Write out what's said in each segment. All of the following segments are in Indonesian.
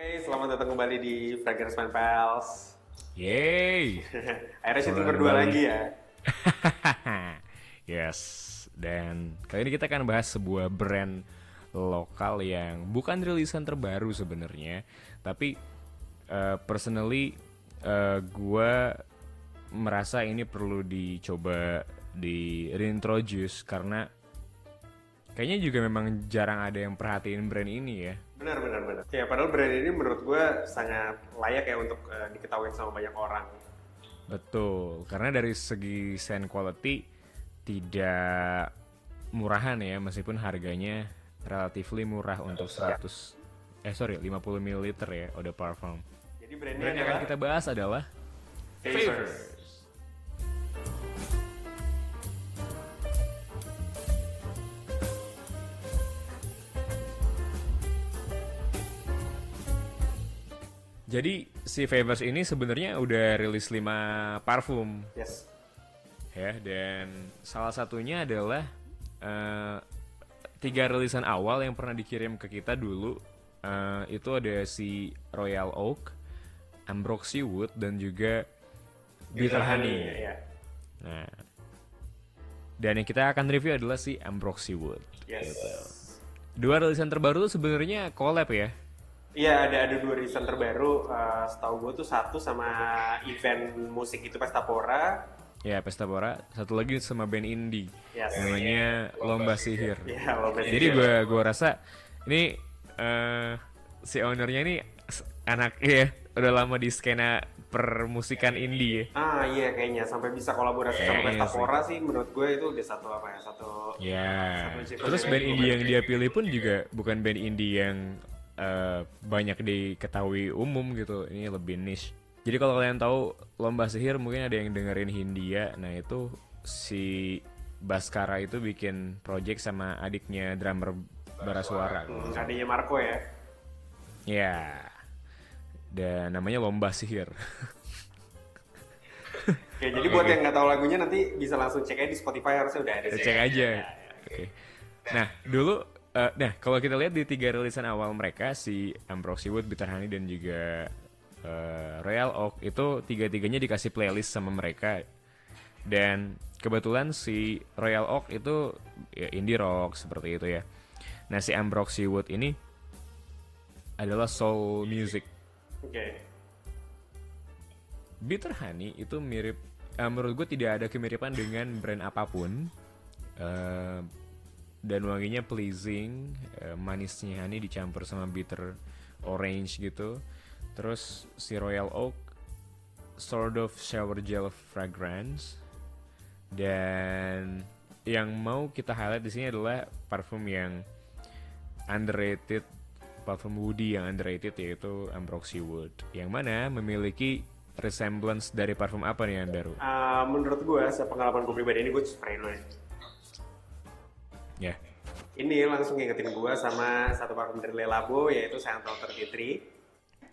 Hey, selamat datang kembali di Fragrance Man Pals. Yeay, Akhirnya syuting mulai berdua kembali. lagi ya. Yes, dan kali ini kita akan bahas sebuah brand lokal yang bukan rilisan terbaru sebenarnya, tapi personally gue merasa ini perlu dicoba di reintroduce karena kayaknya juga memang jarang ada yang perhatiin brand ini ya. Benar, benar, benar. Ya, padahal brand ini menurut gue sangat layak ya untuk diketahui sama banyak orang. Betul, karena dari segi scent quality tidak murahan ya, meskipun harganya relatively murah untuk Ya. 50 ml ya, Eau de Parfum. Jadi brandnya Brand yang akan adalah kita bahas adalah Favors. Favors. Jadi si Favors ini sebenarnya udah rilis 5 parfum Yes. ya, dan salah satunya adalah eh, 3 rilisan awal yang pernah dikirim ke kita dulu. Itu ada si Royal Oak, Ambroxy Wood, dan juga Bitter Bitter Honey, Honey. ya. Nah, dan yang kita akan review adalah si Ambroxy Wood. Gitu. Yes. 2 rilisan terbaru tuh sebenarnya collab ya. Iya, ada dua rilisan terbaru. Setahu gue tuh satu sama event musik itu Pesta Pora. Ya, Pesta Pora. Satu lagi sama band indie. Yes. Namanya Lomba Sihir. Iya, lo Jadi gue rasa ini si ownernya ini anak ya udah lama di skena permusikan indie ya. Ah iya kayaknya sampai bisa kolaborasi sama Kayaknya Pesta sih. Pora sih menurut gue itu udah satu apa ya Ya, satu achievement terus yang band cukup indie yang baik. dia pilih pun juga bukan band indie yang banyak diketahui umum gitu. Ini lebih niche. Jadi kalau kalian tahu Lomba Sihir mungkin ada yang dengerin Hindia. Nah itu si Baskara itu bikin project sama adiknya drummer Barasuara. Adanya Marco ya. Ya, dan namanya Lomba Sihir. Oke, jadi buat Oke, yang nggak tahu lagunya nanti bisa langsung cek aja di Spotify harusnya udah ada sih. cek aja. Oke. Nah, dulu kalau kita lihat di 3 rilisan awal mereka si Ambroxy Wood, Bitter Honey dan juga Royal Oak itu tiga-tiganya dikasih playlist sama mereka. Dan kebetulan si Royal Oak itu ya, indie rock seperti itu ya. Nah, si Ambroxy Wood ini adalah soul music. Oke. Bitter Honey itu mirip, menurut gue tidak ada kemiripan dengan brand apapun. Eh, dan wanginya pleasing, manisnya honey dicampur sama bitter orange gitu. Terus si Royal Oak sort of shower gel fragrance, dan yang mau kita highlight di sini adalah parfum yang underrated, parfum woody yang underrated, yaitu Ambroxy Wood, yang mana memiliki resemblance dari parfum apa nih Andaru? Menurut gue, sepengalaman gue pribadi ini gue spray dulu ya. Ya, Ini langsung ngingetin gue sama satu parfum dari Le Labo yaitu Central 33.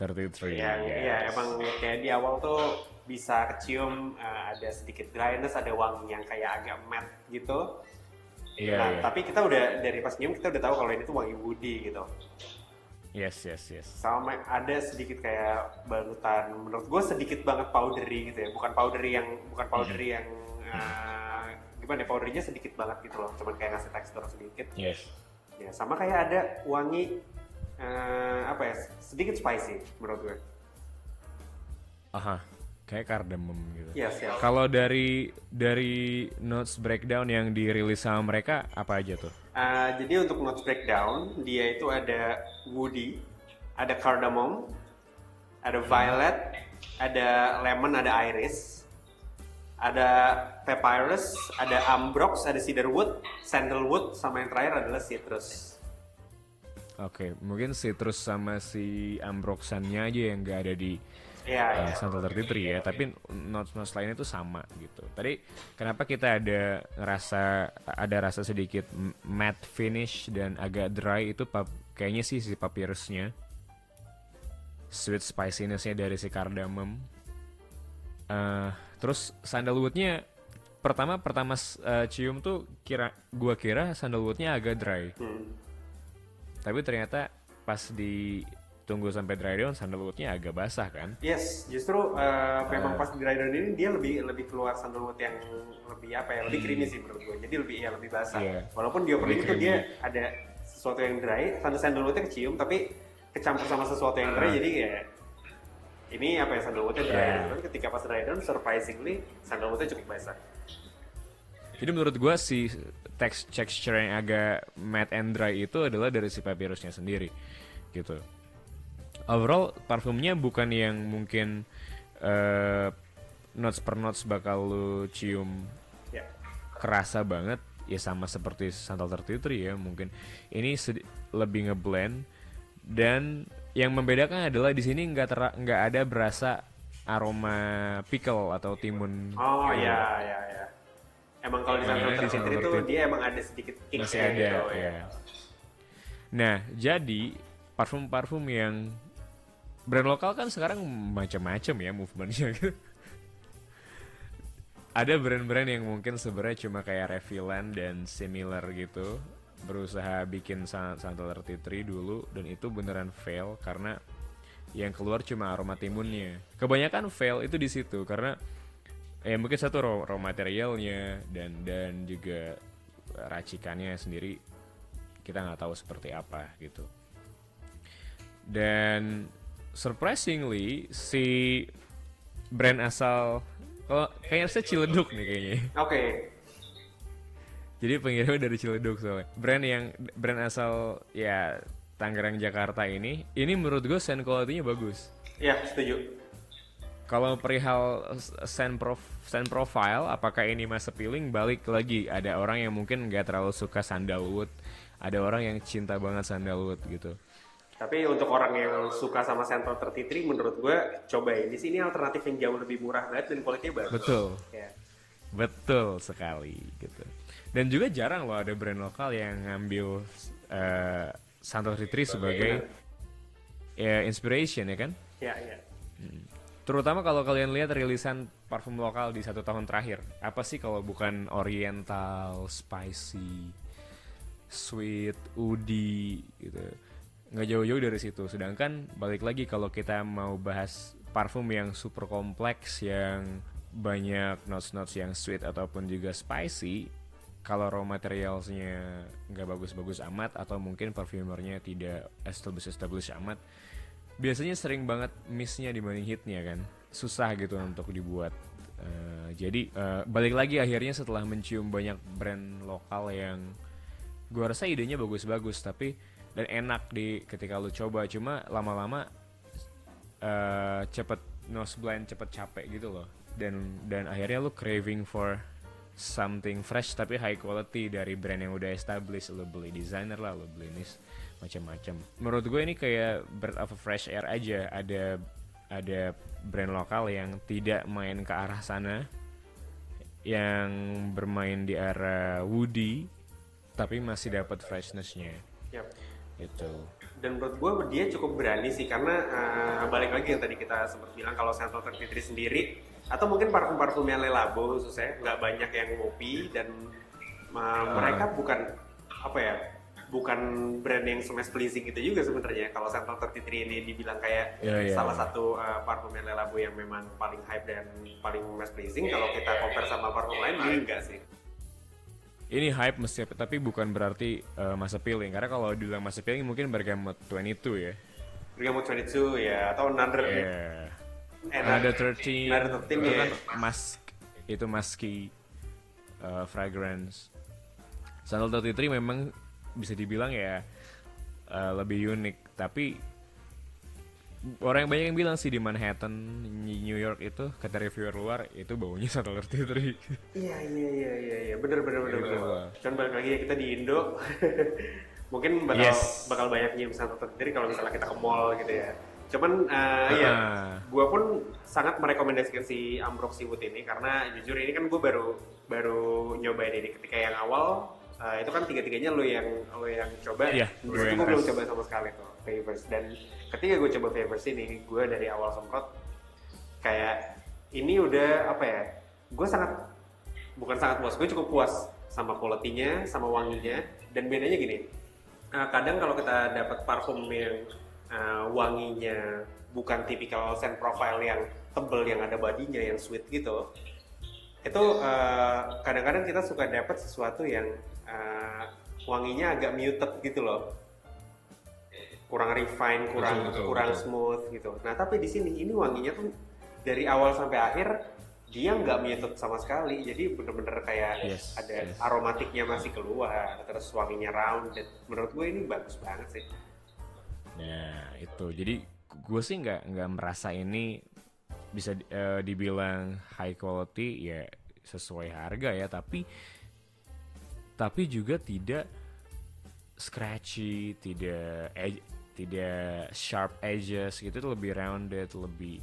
33, Yang ya yes. emang kayak di awal tuh bisa kecium ada sedikit dryness, ada wangi yang kayak agak matte gitu. Iya, Nah, iya. tapi kita udah dari pas nyium kita udah tahu kalau ini tuh wangi woody gitu. Yes, yes, yes. Sama ada sedikit kayak balutan, menurut gue sedikit banget powdery gitu ya, bukan powdery yang gimana ya, powderynya sedikit banget gitu loh, cuman kayak ngasih tekstur sedikit. Yes. Ya sama kayak ada wangi apa ya, sedikit spicy menurut gue. Aha, kayak cardamom gitu. Yes, yes. Kalau dari notes breakdown yang dirilis sama mereka apa aja tuh? Jadi untuk notes breakdown dia itu ada woody, ada cardamom, ada violet, ada lemon, ada iris, ada papyrus, ada ambrox, ada cedarwood, sandalwood, sama yang terakhir adalah citrus. Oke, mungkin citrus sama si ambroxannya aja yang nggak ada di Iya, iya. Central 33 ya, tapi notes-notes lainnya itu sama gitu. Tadi kenapa kita ada rasa sedikit matte finish dan agak dry itu kayaknya sih si papyrusnya. Sweet spiciness-nya dari si cardamom. Terus sandalwoodnya pertama cium tuh gua kira sandalwoodnya agak dry, Hmm. tapi ternyata pas di tunggu sampai dry down, sandalwoodnya agak basah kan. Yes, justru memang pas dry down ini dia lebih keluar sandalwood yang lebih apa ya, lebih creamy sih menurut gue. Jadi lebih basah. Iya, Walaupun di opening lebih itu dia creamy. ada sesuatu yang dry, sandalwoodnya kecium tapi kecampur sama sesuatu yang dry, jadi ya ini apa ya, sandalwoodnya dry. Iya. Tapi ketika pas dry down, surprisingly sandalwoodnya cukup basah. Jadi menurut gua si texture yang agak matte and dry itu adalah dari si papyrusnya sendiri gitu. Overall parfumnya bukan yang mungkin notes per notes bakal lu cium Ya, kerasa banget ya, sama seperti Santal 33 ya mungkin. Ini lebih ngeblend, dan yang membedakan adalah di sini nggak ada berasa aroma pickle atau timun. oh gitu. ya. Emang kalau di Yang Santal mana di 33 Santal itu 33 dia emang ada sedikit kick masih kayak ada gitu, ya. Nah, jadi parfum-parfum yang brand lokal kan sekarang macam-macam ya movementnya gitu. Ada brand-brand yang mungkin sebenarnya cuma kayak Revlon dan similar gitu, berusaha bikin Santal 33 dulu, dan itu beneran fail karena yang keluar cuma aroma timunnya. Kebanyakan fail itu di situ karena ya mungkin satu raw materialnya dan juga racikannya sendiri kita nggak tahu seperti apa gitu. Dan surprisingly si brand asal, kalau kayaknya saya Ciledug nih kayaknya. Oke. Jadi pengirimnya dari Ciledug soalnya. Brand asal ya Tangerang Jakarta ini menurut gue scent quality-nya bagus. Ya, setuju. Kalau perihal scent profile, apakah ini mas appealing? Balik lagi, ada orang yang mungkin nggak terlalu suka sandalwood, ada orang yang cinta banget sandalwood gitu. Tapi untuk orang yang suka sama Santal 33, menurut gue cobain di sini, alternatif yang jauh lebih murah banget dan kualitasnya bagus. Betul, Ya. betul sekali gitu. Dan juga jarang loh ada brand lokal yang ngambil Santal 33 sebagai ya, inspiration ya kan? Ya. Terutama kalau kalian lihat rilisan parfum lokal di 1 tahun terakhir, apa sih kalau bukan oriental, spicy, sweet, woody gitu. Nggak jauh-jauh dari situ. Sedangkan balik lagi kalau kita mau bahas parfum yang super kompleks, yang banyak notes-notes yang sweet ataupun juga spicy, kalau raw materialsnya nggak bagus-bagus amat atau mungkin parfumernya tidak established amat, biasanya sering banget miss-nya dibanding hit-nya kan. Susah gitu untuk dibuat. Jadi balik lagi akhirnya setelah mencium banyak brand lokal yang gua rasa idenya bagus-bagus tapi dan enak ketika lu coba, cuma lama-lama cepet nose blind, cepet capek gitu loh, dan akhirnya lu craving for something fresh tapi high quality dari brand yang udah established. Lu beli designer lah, lu beli nis macam-macam. Menurut gue ini kayak breath of a fresh air aja. Ada brand lokal yang tidak main ke arah sana, yang bermain di arah woody tapi masih dapat freshnessnya. Yap. Itu. Dan menurut gue dia cukup berani sih, karena balik lagi yang tadi kita sempat bilang, kalau Santal 33 sendiri atau mungkin parfum-parfum yang Le Labo khususnya nggak banyak yang ngopi, dan mereka bukan brand yang smash pleasing itu juga sebenarnya. Kalau Santal 33 ini dibilang kayak salah satu parfum yang Le Labo yang memang paling hype dan paling mass pleasing, kalau kita compare sama parfum lain ini enggak sih. Ini hype mesti, tapi bukan berarti masa appealing. Karena kalau dibilang masa appealing mungkin Bergamot 22 ya. Bergamot 22 ya, atau Another Another 13 Another 13 itu ya. kan itu musky fragrance. Santal 33 memang bisa dibilang ya lebih unik, tapi orang yang banyak yang bilang sih di Manhattan, New York itu kata reviewer luar itu baunya Santal 33. Iya, bener. Gitu. Cuman balik lagi ya, kita di Indo mungkin bakal banyak nyium Santal 33 kalau misalnya kita ke mall gitu ya. Cuman gue pun sangat merekomendasikan si Ambroxy-Wood ini, karena jujur ini kan gue baru nyobain ini ketika yang awal. Itu kan tiga-tiganya lo yang coba. Iya, Di situ gue belum coba sama sekali tuh Favors. Dan ketika gue coba Favors ini, gue dari awal semprot kayak ini udah apa ya? Gue bukan sangat puas. Gue cukup puas sama quality-nya, sama wanginya. Dan bedanya gini, kadang kalau kita dapat parfum yang wanginya bukan tipikal scent profile yang tebel yang ada bodinya yang sweet gitu, itu kadang-kadang kita suka dapat sesuatu yang wanginya agak muted gitu loh, kurang refine, kurang betul. smooth gitu. Nah tapi di sini ini wanginya tuh dari awal sampai akhir dia nggak muted sama sekali, jadi bener-bener kayak Yes, ada yes. aromatiknya masih keluar, terus wanginya rounded. Menurut gue ini bagus banget sih. Nah itu, jadi gue sih nggak merasa ini bisa dibilang high quality ya, sesuai harga ya, tapi juga tidak scratchy, tidak sharp edges gitu, itu lebih rounded, lebih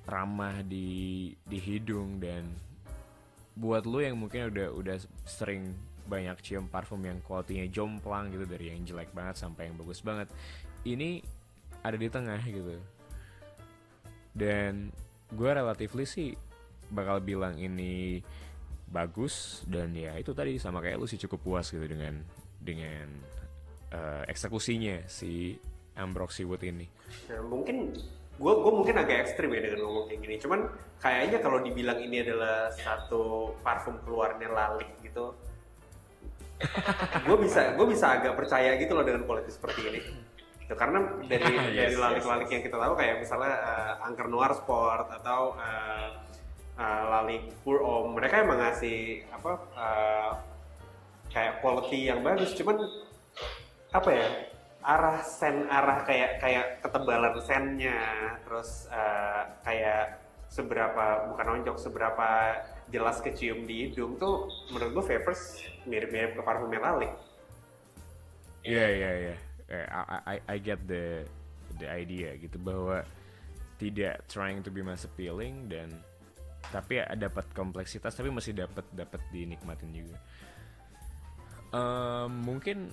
ramah di hidung. Dan buat lo yang mungkin udah sering banyak cium parfum yang kualitinya jomplang gitu, dari yang jelek banget sampai yang bagus banget, ini ada di tengah gitu. Dan gue relatively sih bakal bilang ini bagus, dan ya itu tadi sama kayak lu sih, cukup puas gitu dengan eksekusinya si Ambroxy Wood ini. Nah, mungkin gue mungkin agak ekstrim ya dengan ngomong kayak gini. Cuman kayaknya kalau dibilang ini adalah satu parfum keluarnya Lalik gitu, gue bisa agak percaya gitu loh dengan kualitas seperti ini. Itu karena dari Yes, yes, lalik-lalik yes. yang kita tahu kayak misalnya Angker Noir Sport atau lalik Pour Homme, mereka emang ngasih apa kayak quality yang bagus. Cuman apa ya, arah kayak kayak ketebalan sennya, terus kayak seberapa, bukan nonjok, seberapa jelas kecium di hidung tuh menurut gue Favors mirip-mirip ke parfumnya Lalik. Iya, iya, iya. I get the idea gitu, bahwa tidak trying to be mass appealing, dan tapi ya dapat kompleksitas, tapi masih dapat dinikmatin juga. Mungkin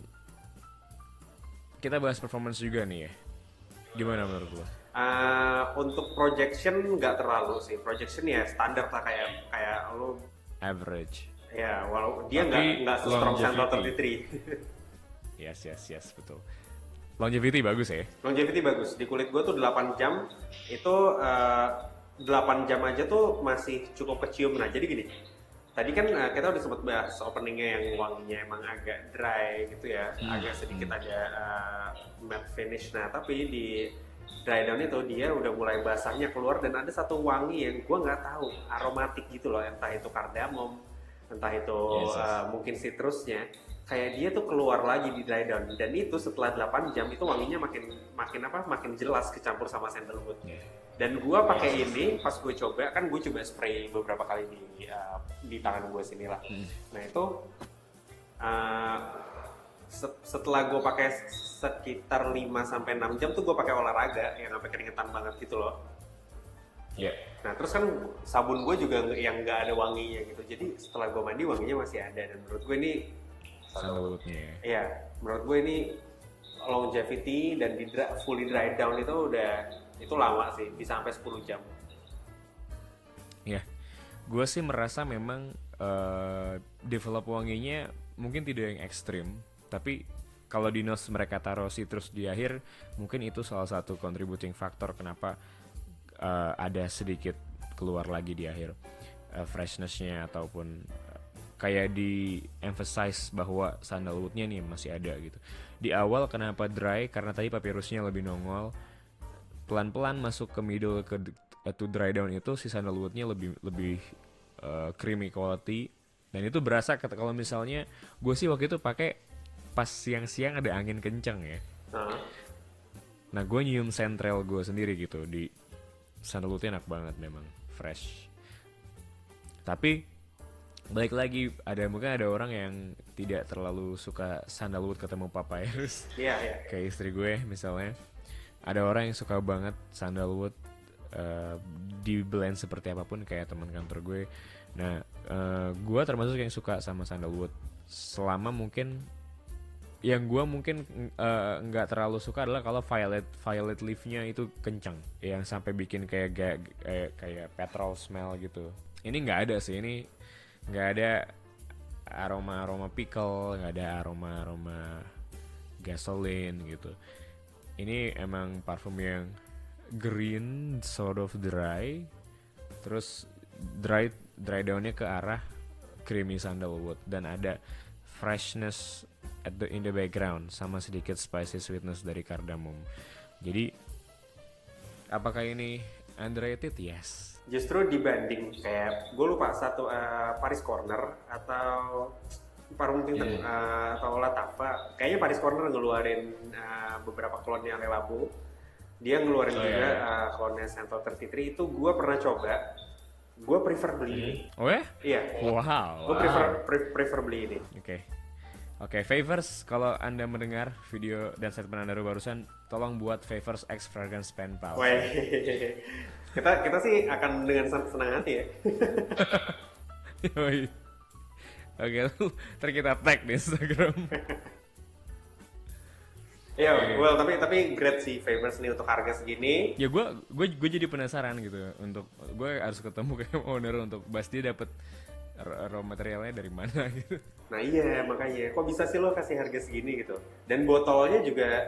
kita bahas performance juga nih ya. Gimana menurut lo? Untuk projection nggak terlalu sih, projection ya standar lah, kayak kayak lo Average. ya, walau dia Tapi nggak se-strong Sandal longevity. 33. Yes, yes, yes, betul. Longevity bagus ya. Longevity bagus, di kulit gue tuh 8 jam, itu 8 jam aja tuh masih cukup kecium. Nah jadi gini, tadi kan kita udah sempat bahas openingnya yang wanginya emang agak dry gitu ya, agak sedikit ada matte finish. Nah tapi di dry down itu dia udah mulai basahnya keluar, dan ada satu wangi yang gue nggak tahu, aromatik gitu loh, entah itu kardamom, entah itu Yes, yes. mungkin citrusnya, kayak dia tuh keluar lagi di dry down, dan itu setelah 8 jam itu wanginya makin makin apa, makin jelas kecampur sama sandalwood. Yeah. Dan gue pakai Yes, yes. ini pas gue coba, kan gue coba spray beberapa kali di tangan gue sini lah. Nah itu uh, setelah gue pakai sekitar 5 sampai 6 jam tuh gue pakai olahraga yang sampai keringetan banget gitu loh. Yeah. Nah terus kan sabun gue juga yang nggak ada wanginya gitu, jadi setelah gue mandi wanginya masih ada. Dan menurut gue ini Sandalwoodnya ya. ya, menurut gue ini longevity, dan fully dry down itu udah, itu lama sih, bisa sampai 10 jam. Ya, gue sih merasa memang develop wanginya mungkin tidak yang ekstrim, tapi kalau di nose mereka taruh citrus di akhir, mungkin itu salah satu contributing factor kenapa ada sedikit keluar lagi di akhir freshnessnya, ataupun kayak di emphasize bahwa sandalwoodnya nih masih ada gitu. Di awal kenapa dry, karena tadi papirusnya lebih nongol, pelan-pelan masuk ke middle to dry down itu si sandalwoodnya lebih lebih creamy quality. Dan itu berasa kalau misalnya gue sih waktu itu pakai pas siang-siang ada angin kencang ya. Nah, Nah gue nyium sentrel gue sendiri gitu di sandalwoodnya, enak banget memang, fresh. Tapi balik lagi, mungkin ada orang yang tidak terlalu suka sandalwood ketemu papyrus. iya iya. Kayak istri gue misalnya, ada orang yang suka banget sandalwood di blend seperti apapun, kayak teman kantor gue. Nah gue termasuk yang suka sama sandalwood, selama mungkin yang gue mungkin nggak terlalu suka adalah kalau violet leafnya itu kencang, yang sampai bikin kayak petrol smell gitu. Ini nggak ada sih, ini nggak ada aroma pickle, nggak ada aroma gasoline gitu. ini emang parfum yang green, sort of dry, terus dry downnya ke arah creamy sandalwood, dan ada freshness in the background sama sedikit spicy sweetness dari cardamom. Jadi apakah ini underrated? Yes. Justru dibanding kayak gue lupa satu Paris Corner atau parfum Tinten atau Latava, kayaknya Paris Corner ngeluarin beberapa klonnya Le Labo. Dia ngeluarin juga klonnya Santal 33, itu gue pernah coba. Gue prefer beli ini. Oh ya? Iya. Wow. Gue prefer beli ini. Oke, Favors, kalau Anda mendengar video dan statement Anda barusan, tolong buat Favors X Fragrance Pen Pal. Weh. kita sih akan dengan senang hati ya. Yoi. Oke, ntar kita tag di Instagram. Iya, well tapi great sih Favors nih untuk harga segini. Ya gue jadi penasaran gitu, untuk gue harus ketemu kayak owner untuk bahas dia dapet raw materialnya dari mana gitu. Nah iya, makanya kok bisa sih lo kasih harga segini gitu. Dan botolnya juga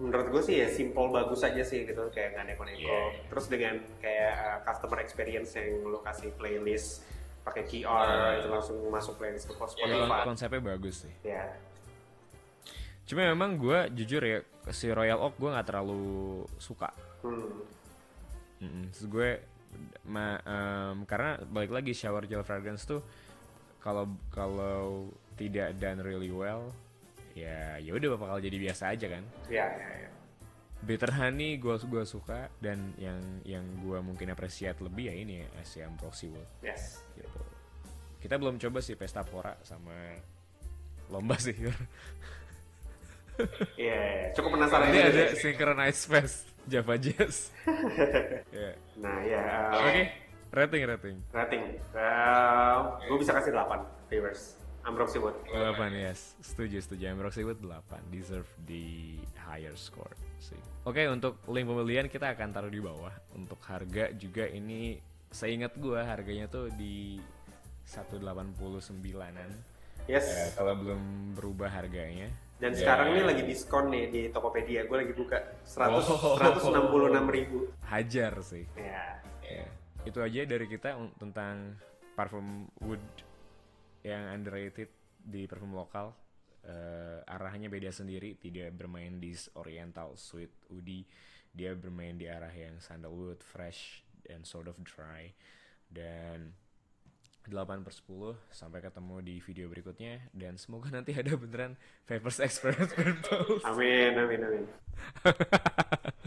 menurut gue sih ya simple bagus aja sih gitu, kayak nggak neko-neko. Terus dengan kayak customer experience yang lo kasih playlist pakai QR itu langsung masuk playlist ke Spotify. Konsepnya bagus sih. Ya. Cuma memang gue jujur ya, si Royal Oak gue nggak terlalu suka. Terus gue karena balik lagi shower gel fragrance tuh kalau tidak done really well ya udah bakal jadi biasa aja kan. Iya. Bitter honey gue suka, dan yang gue mungkin appreciate lebih ya ini ya, si Ambroxy Wood. Yes. Gitu. Kita belum coba sih Pesta Pora sama Lomba sih. Iya, cukup penasaran. Ini ada Synchronized Fest Java Jazz. Nah ya. Oke, rating. Gue bisa kasih 8 Favors. Ambroxy Wood. 8, yes. Setuju. Ambroxy Wood 8. Deserve the higher score sih. Oke, untuk link pembelian kita akan taruh di bawah. Untuk harga juga ini, seingat gue harganya tuh di 189-an. Yes. Kalau belum berubah harganya. Dan sekarang ini lagi diskon nih di Tokopedia. Gue lagi buka 166.000. Hajar sih. Ya. Itu aja dari kita tentang parfum wood yang underrated di parfum lokal. Arahnya beda sendiri, tidak bermain di oriental sweet woody, dia bermain di arah yang sandalwood, fresh, and sort of dry. Dan 8/10. Sampai ketemu di video berikutnya, dan semoga nanti ada beneran Favors Experience Purple. Amin.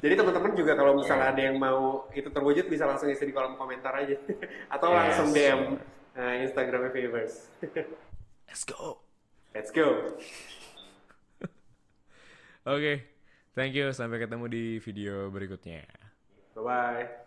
Jadi teman-teman juga kalau misalnya ada yang mau itu terwujud bisa langsung isi di kolom komentar aja atau langsung DM Instagramnya Favors. Let's go. Oke, thank you. Sampai ketemu di video berikutnya. Bye-bye.